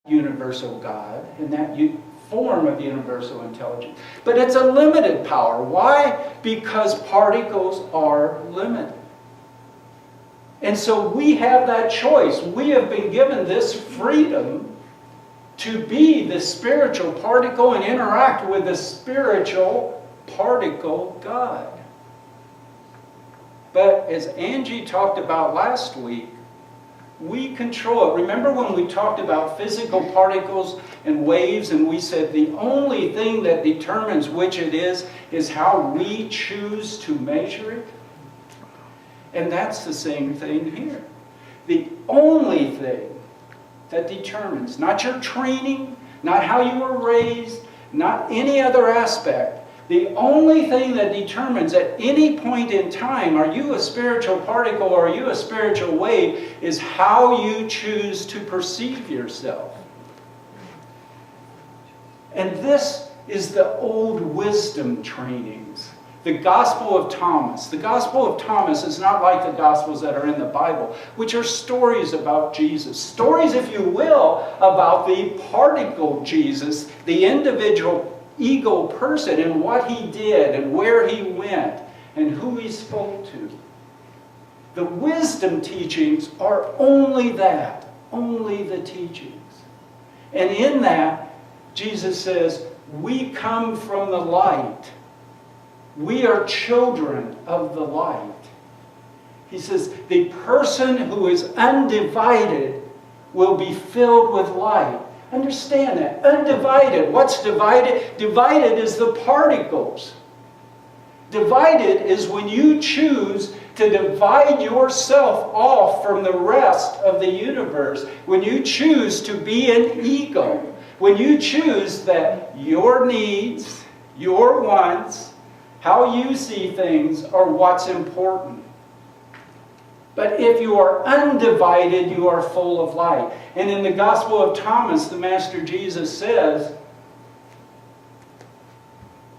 universal God and that form of universal intelligence. But it's a limited power. Why? Because particles are limited. And so we have that choice. We have been given this freedom to be the spiritual particle and interact with the spiritual particle God. But as Angie talked about last week, we control it. Remember when we talked about physical particles and waves, and we said the only thing that determines which it is how we choose to measure it? And that's the same thing here. The only thing that determines, not your training, not how you were raised, not any other aspect, the only thing that determines at any point in time, are you a spiritual particle or are you a spiritual wave, is how you choose to perceive yourself. And this is the old wisdom trainings. The Gospel of Thomas. The Gospel of Thomas is not like the Gospels that are in the Bible, which are stories about Jesus. Stories, if you will, about the particle Jesus, the individual ego person, and what he did and where he went and who he spoke to. The wisdom teachings are only that, only the teachings. And in that, Jesus says, we come from the light. We are children of the light. He says, the person who is undivided will be filled with light. Understand that. Undivided. What's divided? Divided is the particles. Divided is when you choose to divide yourself off from the rest of the universe. When you choose to be an ego. When you choose that your needs, your wants, how you see things are what's important. But if you are undivided, you are full of light. And in the Gospel of Thomas, the Master Jesus says,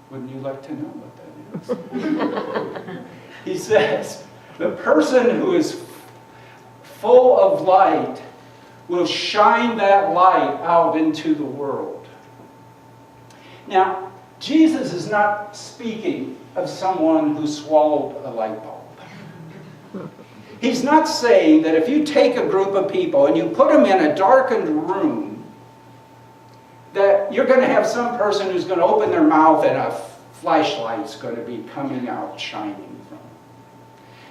wouldn't you like to know what that is? He says, the person who is full of light will shine that light out into the world. Now, Jesus is not speaking of someone who swallowed a light bulb. He's not saying that if you take a group of people and you put them in a darkened room, that you're going to have some person who's going to open their mouth and a flashlight's going to be coming out shining from it.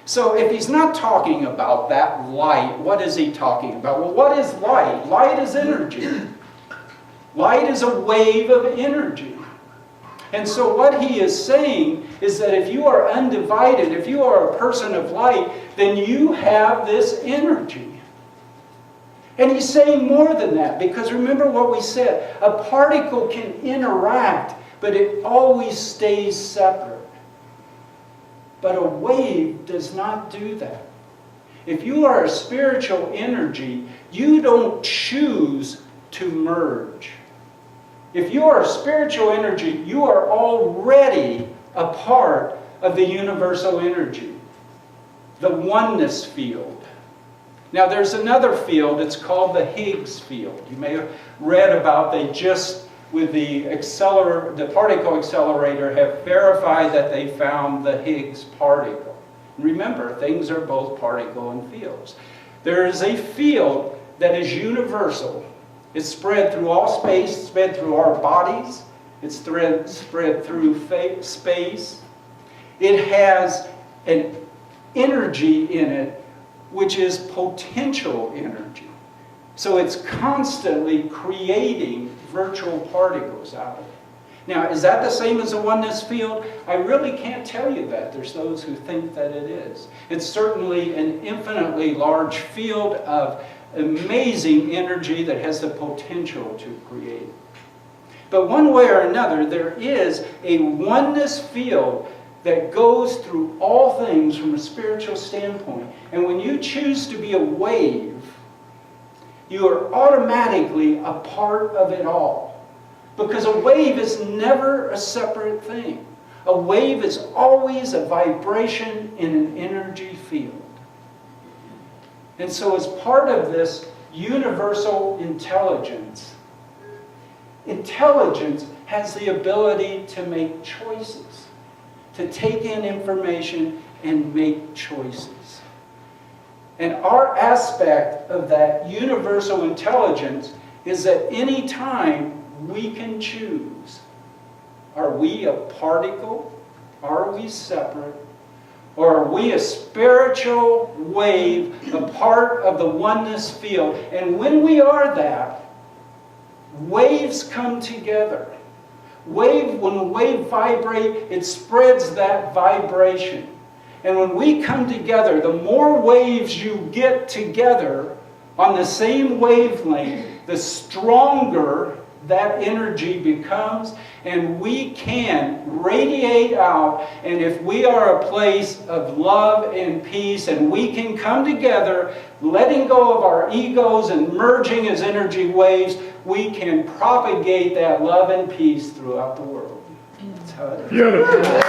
So if he's not talking about that light, what is he talking about? Well, what is light? Light is energy. Light is a wave of energy. And so what he is saying is that if you are undivided, if you are a person of light, then you have this energy. And he's saying more than that, because remember what we said, a particle can interact, but it always stays separate. But a wave does not do that. If you are a spiritual energy, you don't choose to merge. If you are a spiritual energy, you are already a part of the universal energy, the oneness field. Now there's another field, it's called the Higgs field. You may have read about, they just, with the particle accelerator, have verified that they found the Higgs particle. Remember, things are both particle and fields. There is a field that is universal. It's spread through all space, spread through our bodies. It's spread through space. It has an energy in it which is potential energy. So it's constantly creating virtual particles out of it. Now, is that the same as a oneness field? I really can't tell you that. There's those who think that it is. It's certainly an infinitely large field of amazing energy that has the potential to create. But one way or another, there is a oneness field that goes through all things from a spiritual standpoint. And when you choose to be a wave, you are automatically a part of it all. Because a wave is never a separate thing. A wave is always a vibration in an energy field. And so as part of this universal intelligence. Intelligence has the ability to make choices, to take in information and make choices. And our aspect of that universal intelligence is that any time we can choose. Are we a particle? Are we separate? Or are we a spiritual wave, a part of the oneness field? And when we are that, waves come together. When wave vibrate, it spreads that vibration. And when we come together, the more waves you get together on the same wavelength, the stronger that energy becomes, and we can radiate out. And if we are a place of love and peace, and we can come together, letting go of our egos and merging as energy waves, we can propagate that love and peace throughout the world. That's how it is. Beautiful.